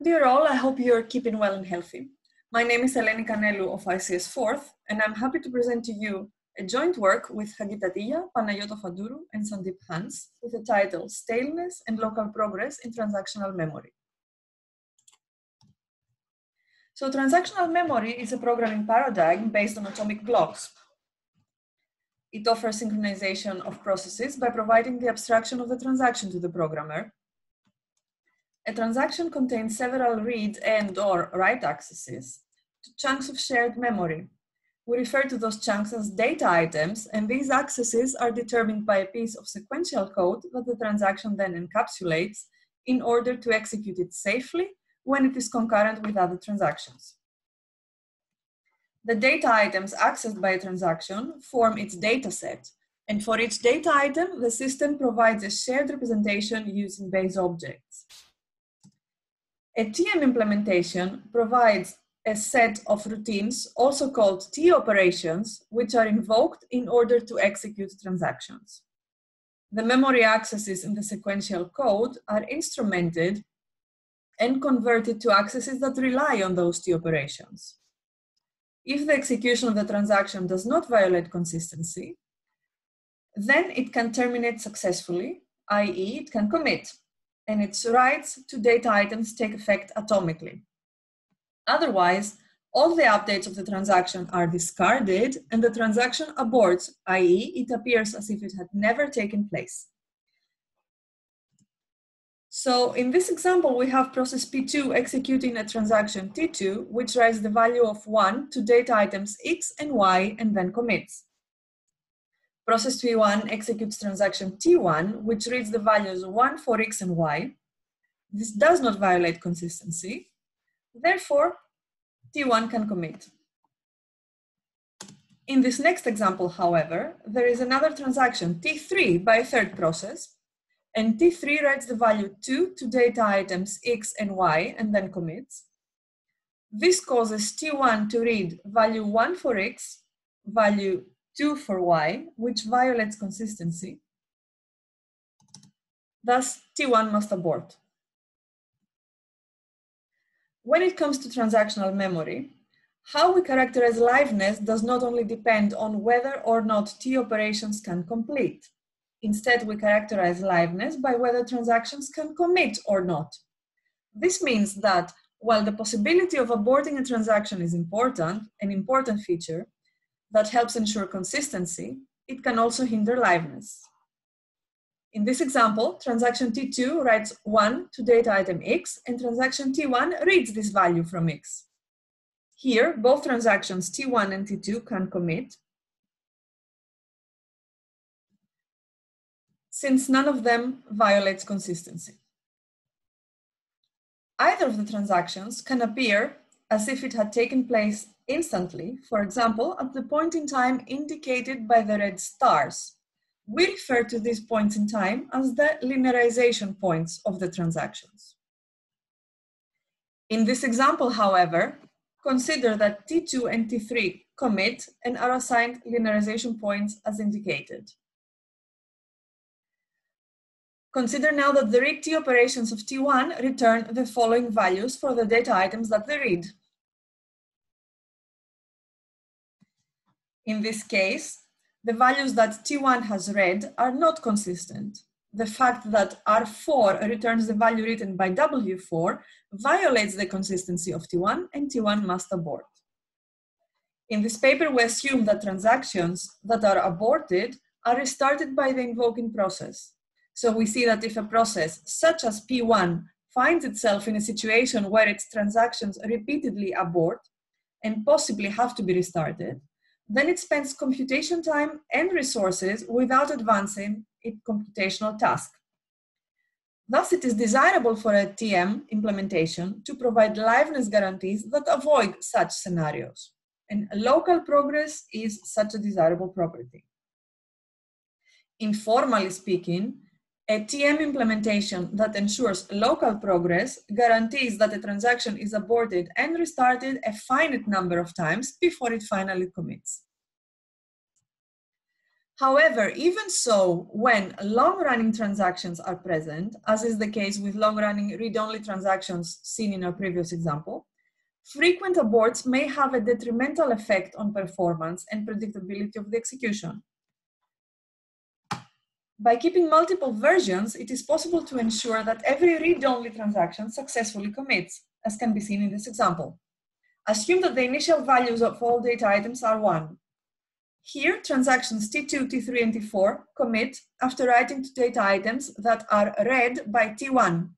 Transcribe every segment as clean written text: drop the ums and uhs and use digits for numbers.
Dear all, I hope you're keeping well and healthy. My name is Eleni Kanellou of ICS 4th, and I'm happy to present to you a joint work with Hagit Attiya, Panagiota, Fatourou, and Sandeep with the title Staleness and Local Progress in Transactional Memory. So transactional memory is a programming paradigm based on atomic blocks. It offers synchronization of processes by providing the abstraction of the transaction to the programmer. A transaction contains several read and/or write accesses to chunks of shared memory. We refer to those chunks as data items, and these accesses are determined by a piece of sequential code that the transaction then encapsulates in order to execute it safely when it is concurrent with other transactions. The data items accessed by a transaction form its data set, and for each data item, the system provides a shared representation using base objects. A TM implementation provides a set of routines, also called T operations, which are invoked in order to execute transactions. The memory accesses in the sequential code are instrumented and converted to accesses that rely on those T operations. If the execution of the transaction does not violate consistency, then it can terminate successfully, i.e., it can commit, and its writes to data items take effect atomically. Otherwise, all the updates of the transaction are discarded and the transaction aborts, i.e., it appears as if it had never taken place. So in this example, we have process P2 executing a transaction T2, which writes the value of 1 to data items X and Y and then commits. Process P1 executes transaction T1, which reads the values 1 for X and Y. This does not violate consistency. Therefore, T1 can commit. In this next example, however, there is another transaction T3 by a third process, and T3 writes the value 2 to data items X and Y and then commits. This causes T1 to read value 1 for X, value 2 for Y, which violates consistency. Thus, T1 must abort. When it comes to transactional memory, how we characterize liveness does not only depend on whether or not T operations can complete. Instead, we characterize liveness by whether transactions can commit or not. This means that while the possibility of aborting a transaction is important, an important feature that helps ensure consistency, it can also hinder liveness. In this example, transaction T2 writes 1 to data item X, and transaction T1 reads this value from X. Here, both transactions T1 and T2 can commit, since none of them violates consistency. Either of the transactions can appear as if it had taken place instantly, for example, at the point in time indicated by the red stars. We refer to these points in time as the linearization points of the transactions. In this example, however, consider that T2 and T3 commit and are assigned linearization points as indicated. Consider now that the read T operations of T1 return the following values for the data items that they read. In this case, the values that T1 has read are not consistent. The fact that R4 returns the value written by W4 violates the consistency of T1, and T1 must abort. In this paper, we assume that transactions that are aborted are restarted by the invoking process. So we see that if a process such as P1 finds itself in a situation where its transactions repeatedly abort and possibly have to be restarted, then it spends computation time and resources without advancing its computational task. Thus, it is desirable for a TM implementation to provide liveness guarantees that avoid such scenarios. And local progress is such a desirable property. Informally speaking, a TM implementation that ensures local progress guarantees that a transaction is aborted and restarted a finite number of times before it finally commits. However, even so, when long-running transactions are present, as is the case with long-running read-only transactions seen in our previous example, frequent aborts may have a detrimental effect on performance and predictability of the execution. By keeping multiple versions, it is possible to ensure that every read-only transaction successfully commits, as can be seen in this example. Assume that the initial values of all data items are 1. Here, transactions T2, T3, and T4 commit after writing to data items that are read by T1.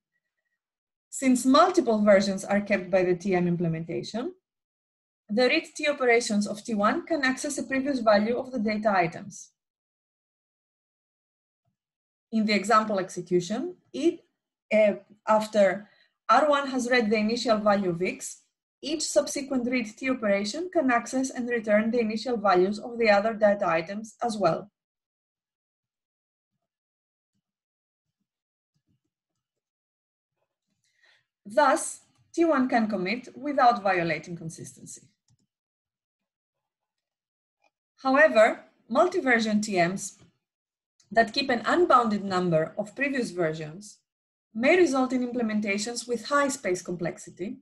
Since multiple versions are kept by the TM implementation, the read T operations of T1 can access a previous value of the data items. In the example execution, after R1 has read the initial value of X, each subsequent read T operation can access and return the initial values of the other data items as well. Thus, T1 can commit without violating consistency. However, multi-version TMs that keep an unbounded number of previous versions may result in implementations with high space complexity,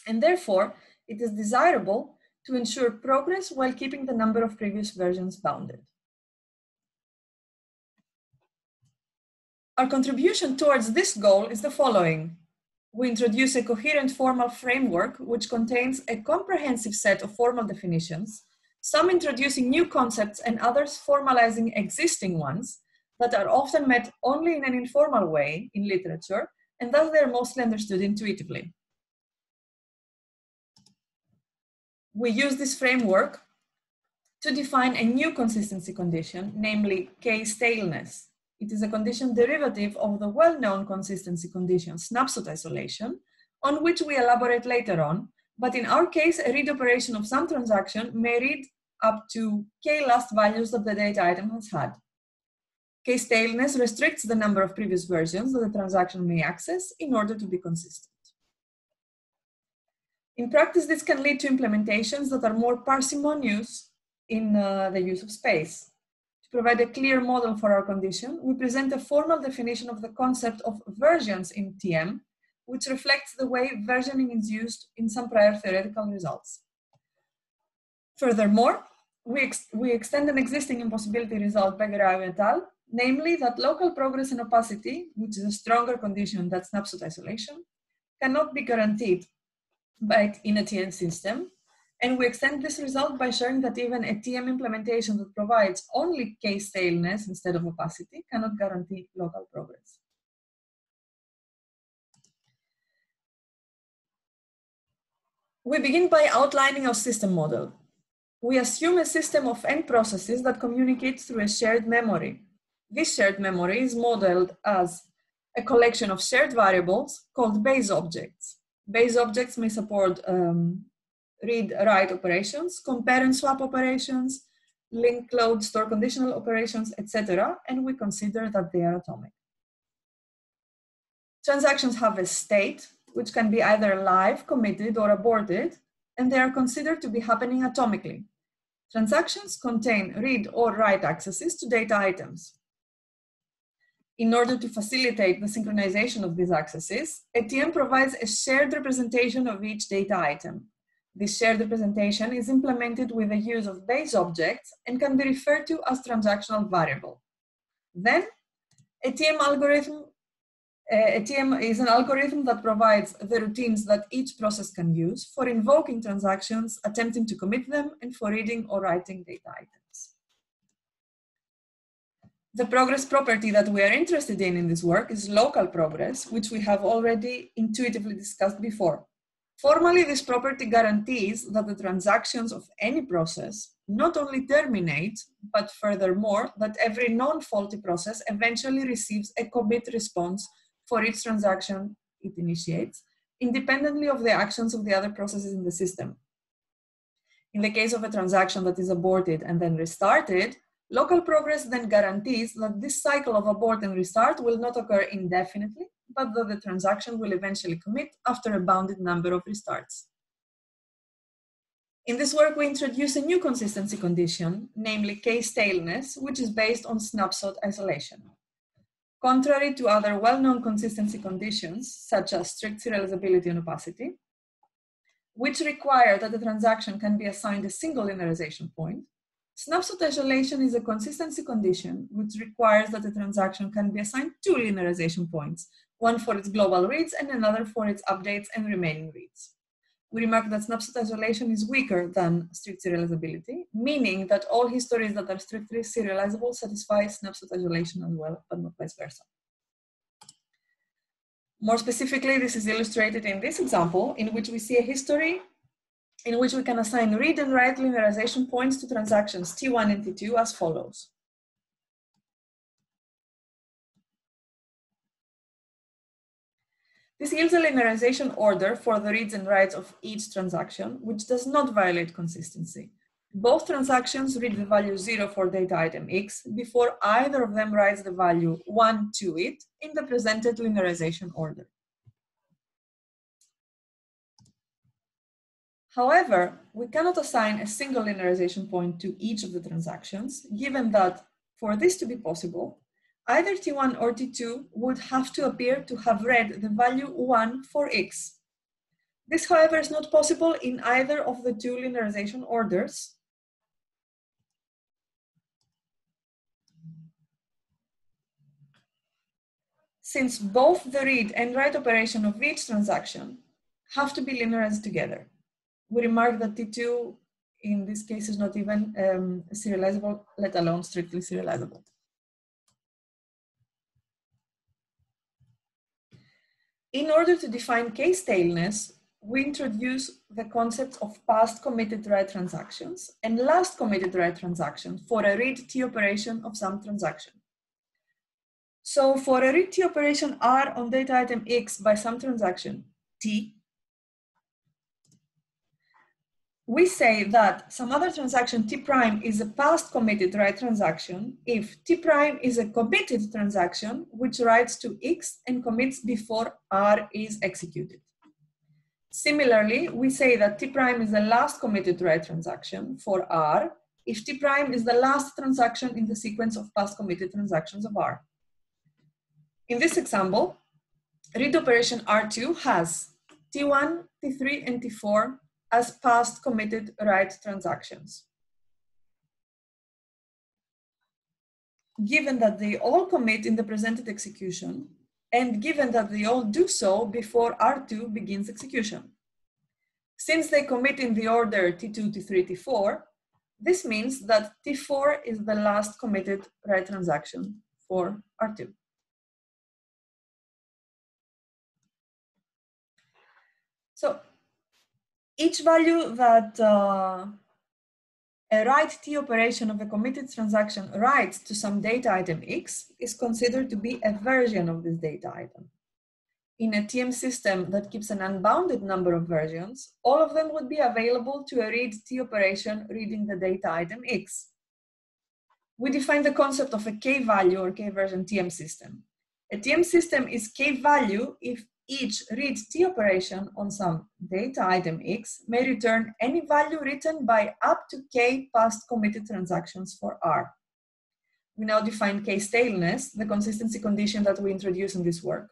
and therefore it is desirable to ensure progress while keeping the number of previous versions bounded. Our contribution towards this goal is the following. We introduce a coherent formal framework which contains a comprehensive set of formal definitions, some introducing new concepts and others formalizing existing ones that are often met only in an informal way in literature, and thus they are mostly understood intuitively. We use this framework to define a new consistency condition, namely k-Staleness. It is a condition derivative of the well-known consistency condition, snapshot isolation, on which we elaborate later on, but in our case, a read operation of some transaction may read up to k last values that the data item has had. K-Staleness restricts the number of previous versions that the transaction may access in order to be consistent. In practice, this can lead to implementations that are more parsimonious in the use of space. To provide a clear model for our condition, we present a formal definition of the concept of versions in TM, which reflects the way versioning is used in some prior theoretical results. Furthermore, we extend an existing impossibility result by Kanellou et al., namely that local progress and opacity, which is a stronger condition than snapshot isolation, cannot be guaranteed in a TM system. And we extend this result by showing that even a TM implementation that provides only k-Staleness instead of opacity cannot guarantee local progress. We begin by outlining our system model. We assume a system of n processes that communicate through a shared memory. This shared memory is modeled as a collection of shared variables called base objects. Base objects may support read-write operations, compare and swap operations, link, load, store conditional operations, etc. And we consider that they are atomic. Transactions have a state, which can be either live, committed, or aborted, and they are considered to be happening atomically. Transactions contain read or write accesses to data items. In order to facilitate the synchronization of these accesses, a TM provides a shared representation of each data item. This shared representation is implemented with the use of base objects and can be referred to as transactional variable. Then, a TM is an algorithm that provides the routines that each process can use for invoking transactions, attempting to commit them, and for reading or writing data items. The progress property that we are interested in this work is local progress, which we have already intuitively discussed before. Formally, this property guarantees that the transactions of any process not only terminate, but furthermore, that every non-faulty process eventually receives a commit response for each transaction it initiates, independently of the actions of the other processes in the system. In the case of a transaction that is aborted and then restarted, local progress then guarantees that this cycle of abort and restart will not occur indefinitely, but that the transaction will eventually commit after a bounded number of restarts. In this work, we introduce a new consistency condition, namely k-Staleness, which is based on snapshot isolation. Contrary to other well-known consistency conditions, such as strict serializability and opacity, which require that the transaction can be assigned a single linearization point, snapshot isolation is a consistency condition which requires that the transaction can be assigned two linearization points, one for its global reads and another for its updates and remaining reads. We remark that snapshot isolation is weaker than strict serializability, meaning that all histories that are strictly serializable satisfy snapshot isolation as well, but not vice versa. More specifically, this is illustrated in this example, in which we see a history in which we can assign read and write linearization points to transactions T1 and T2 as follows. This yields a linearization order for the reads and writes of each transaction, which does not violate consistency. Both transactions read the value 0 for data item X before either of them writes the value 1 to it in the presented linearization order. However, we cannot assign a single linearization point to each of the transactions, given that for this to be possible, either T1 or T2 would have to appear to have read the value 1 for X. This, however, is not possible in either of the two linearization orders, since both the read and write operation of each transaction have to be linearized together. We remark that T2 in this case is not even serializable, let alone strictly serializable. In order to define k-Staleness, we introduce the concepts of past committed write transactions and last committed write transaction for a read T operation of some transaction. So for a read T operation R on data item X by some transaction T, we say that some other transaction T prime is a past committed write transaction if T prime is a committed transaction which writes to X and commits before R is executed. Similarly, we say that T prime is the last committed write transaction for R if T prime is the last transaction in the sequence of past committed transactions of R. In this example, read operation R2 has T1, T3, and T4 as past committed write transactions. Given that they all commit in the presented execution, and given that they all do so before R2 begins execution. Since they commit in the order T2, T3, T4, this means that T4 is the last committed write transaction for R2. So each value that a write T operation of a committed transaction writes to some data item X is considered to be a version of this data item. In a TM system that keeps an unbounded number of versions, all of them would be available to a read T operation reading the data item X. We define the concept of a k-value or k-version TM system. A TM system is k-value if each read T operation on some data item X may return any value written by up to k past committed transactions for R. We now define k-Staleness, the consistency condition that we introduce in this work.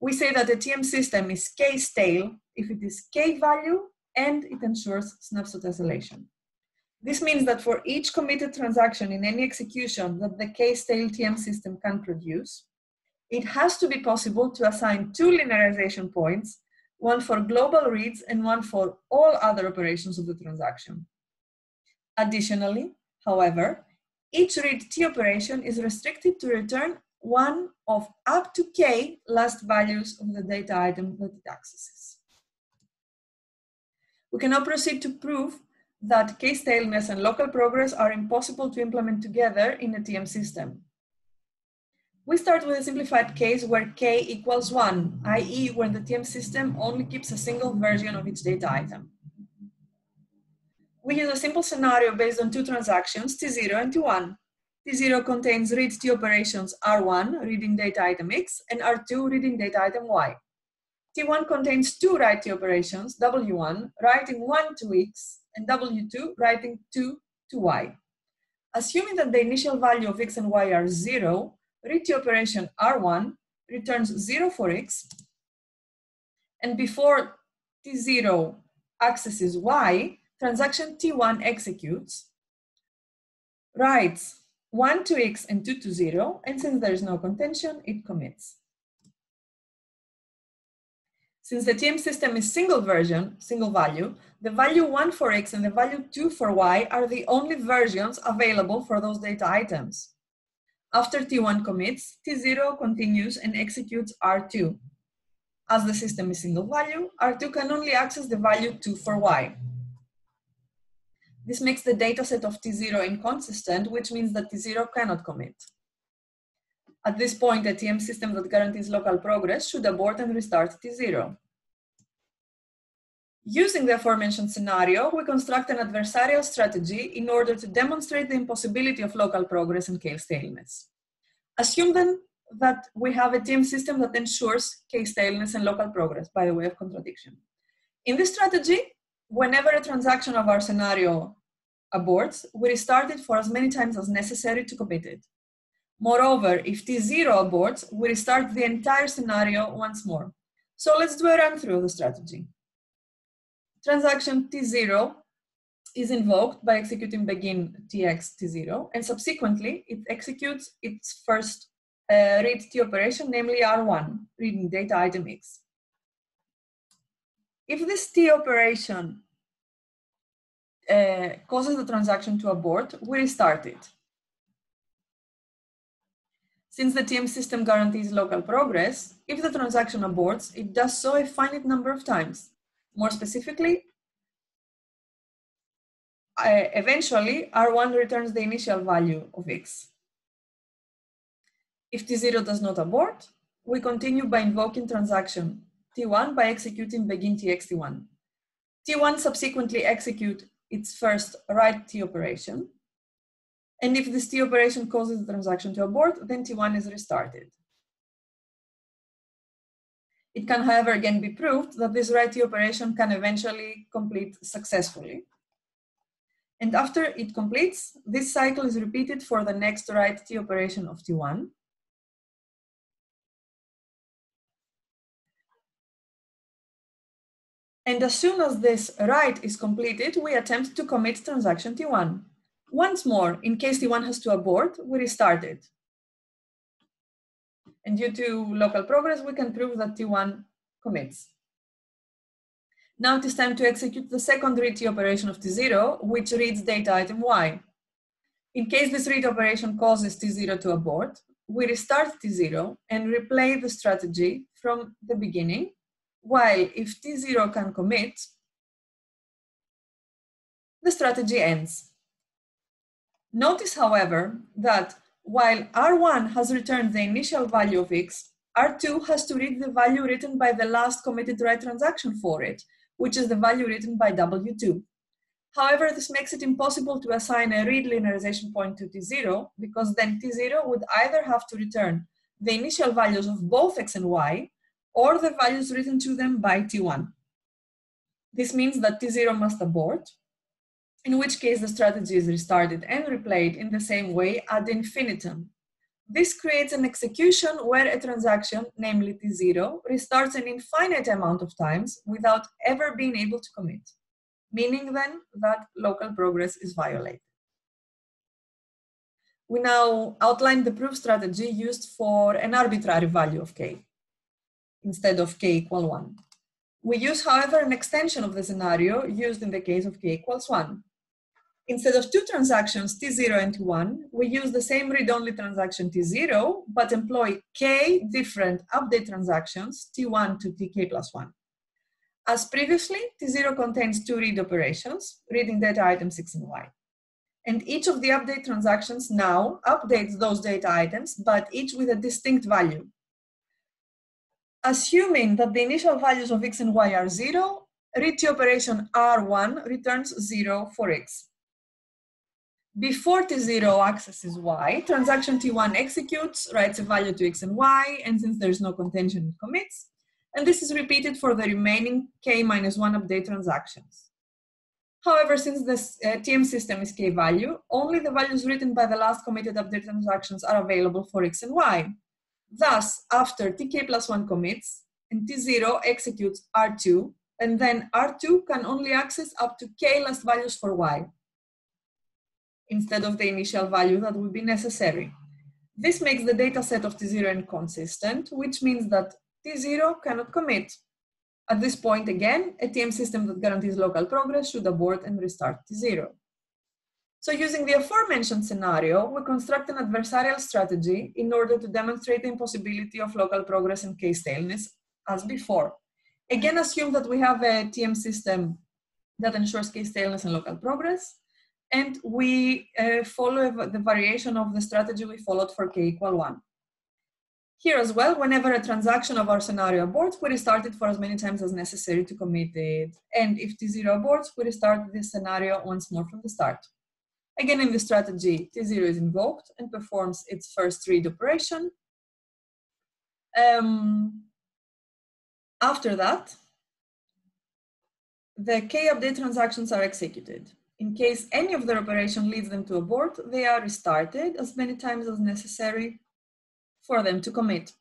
We say that a TM system is k-stale if it is k-value and it ensures snapshot isolation. This means that for each committed transaction in any execution that the k-stale TM system can produce, it has to be possible to assign two linearization points, one for global reads and one for all other operations of the transaction. Additionally, however, each read T operation is restricted to return one of up to k last values of the data item that it accesses. We can now proceed to prove that k-Staleness and local progress are impossible to implement together in a TM system. We start with a simplified case where k equals 1, i.e. when the TM system only keeps a single version of each data item. We use a simple scenario based on two transactions, T0 and T1. T0 contains read T operations R1, reading data item X, and R2, reading data item Y. T1 contains two write T operations, W1, writing 1 to X, and W2 writing 2 to Y. Assuming that the initial value of X and Y are 0, read the operation R1 returns 0 for X, and before T0 accesses Y, transaction T1 executes, writes 1 to X and 2 to 0, and since there is no contention, it commits. Since the TM system is single value, the value 1 for X and the value 2 for Y are the only versions available for those data items. After T1 commits, T0 continues and executes R2. As the system is single value, R2 can only access the value 2 for Y. This makes the dataset of T0 inconsistent, which means that T0 cannot commit. At this point, a TM system that guarantees local progress should abort and restart T0. Using the aforementioned scenario, we construct an adversarial strategy in order to demonstrate the impossibility of local progress and k-Staleness. Assume then that we have a TM system that ensures k-Staleness and local progress by the way of contradiction. In this strategy, whenever a transaction of our scenario aborts, we restart it for as many times as necessary to commit it. Moreover, if T0 aborts, we restart the entire scenario once more. So let's do a run through of the strategy. Transaction T0 is invoked by executing begin tx T0, and subsequently it executes its first read T operation, namely R1, reading data item X. If this T operation causes the transaction to abort, we restart it. Since the TM system guarantees local progress, if the transaction aborts, it does so a finite number of times. More specifically, eventually, R1 returns the initial value of X. If T0 does not abort, we continue by invoking transaction T1 by executing begin tx T1. T1 subsequently executes its first write T operation. And if this T operation causes the transaction to abort, then T1 is restarted. It can, however, again be proved that this write T operation can eventually complete successfully. And after it completes, this cycle is repeated for the next write T operation of T1. And as soon as this write is completed, we attempt to commit transaction T1. Once more, in case T1 has to abort, we restart it. And due to local progress, we can prove that T1 commits. Now it is time to execute the second read T operation of T0, which reads data item Y. In case this read operation causes T0 to abort, we restart T0 and replay the strategy from the beginning, while if T0 can commit, the strategy ends. Notice, however, that while R1 has returned the initial value of X, R2 has to read the value written by the last committed write transaction for it, which is the value written by W2. However, this makes it impossible to assign a read linearization point to T0, because then T0 would either have to return the initial values of both X and Y, or the values written to them by T1. This means that T0 must abort, in which case the strategy is restarted and replayed in the same way ad infinitum. This creates an execution where a transaction, namely T0, restarts an infinite amount of times without ever being able to commit, meaning then that local progress is violated. We now outline the proof strategy used for an arbitrary value of k, instead of k equal 1. We use, however, an extension of the scenario used in the case of k equals 1. Instead of two transactions, T0 and T1, we use the same read-only transaction T0, but employ k different update transactions, T1 to Tk plus 1. As previously, T0 contains two read operations, reading data items X and Y. And each of the update transactions now updates those data items, but each with a distinct value. Assuming that the initial values of X and Y are 0, read T operation R1 returns 0 for X. Before T0 accesses Y, transaction T1 executes, writes a value to X and Y, and since there's no contention, it commits. And this is repeated for the remaining k-1 update transactions. However, since this TM system is k-value, only the values written by the last committed update transactions are available for x and y. Thus, after tk plus 1 commits, and t0 executes R2, and then R2 can only access up to k last values for y, instead of the initial value that would be necessary. This makes the data set of T0 inconsistent, which means that T0 cannot commit. At this point, again, a TM system that guarantees local progress should abort and restart T0. So using the aforementioned scenario, we construct an adversarial strategy in order to demonstrate the impossibility of local progress and k-Staleness as before. Again, assume that we have a TM system that ensures k-Staleness and local progress, and we follow the variation of the strategy we followed for k = 1. Here as well, whenever a transaction of our scenario aborts, we restart it for as many times as necessary to commit it. And if T0 aborts, we restart this scenario once more from the start. Again, in the strategy, T0 is invoked and performs its first read operation. After that, the k-update transactions are executed. In case any of their operation leads them to abort, they are restarted as many times as necessary for them to commit.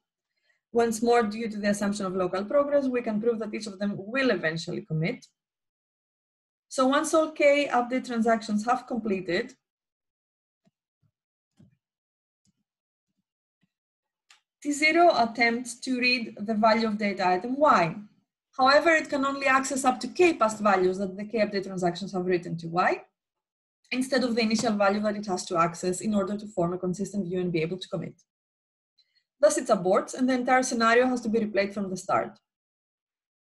Once more, due to the assumption of local progress, we can prove that each of them will eventually commit. So once all k-update transactions have completed, T0 attempts to read the value of data item y. However, it can only access up to k past values that the k-update transactions have written to y, instead of the initial value that it has to access in order to form a consistent view and be able to commit. Thus, it aborts, and the entire scenario has to be replayed from the start.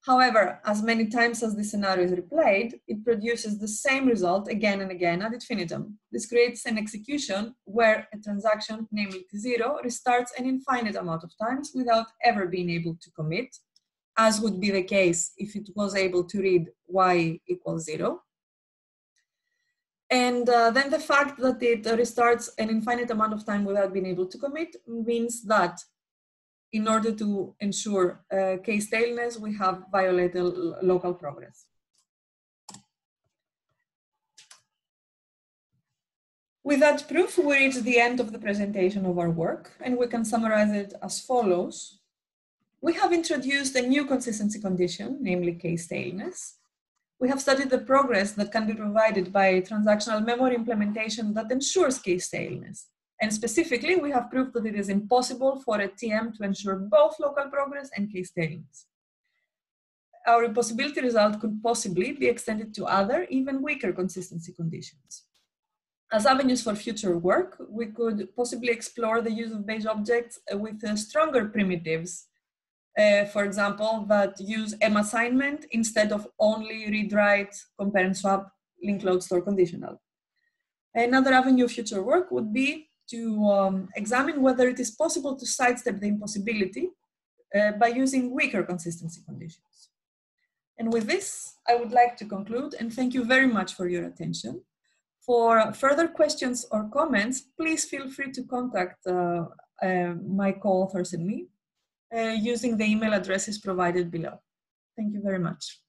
However, as many times as the scenario is replayed, it produces the same result again and again ad infinitum. This creates an execution where a transaction, namely T0, restarts an infinite amount of times without ever being able to commit, as would be the case if it was able to read y = 0. And then the fact that it restarts an infinite amount of time without being able to commit means that in order to ensure k-Staleness, we have violated local progress. With that proof, we reach the end of the presentation of our work, and we can summarize it as follows. We have introduced a new consistency condition, namely k-Staleness. We have studied the progress that can be provided by transactional memory implementation that ensures k-Staleness. And specifically, we have proved that it is impossible for a TM to ensure both local progress and k-Staleness. Our impossibility result could possibly be extended to other, even weaker consistency conditions. As avenues for future work, we could possibly explore the use of base objects with stronger primitives, for example, that use M assignment instead of only read, write, compare and swap, link, load, store, conditional. Another avenue of future work would be to examine whether it is possible to sidestep the impossibility by using weaker consistency conditions. And with this, I would like to conclude and thank you very much for your attention. For further questions or comments, please feel free to contact my co-authors and me using the email addresses provided below. Thank you very much.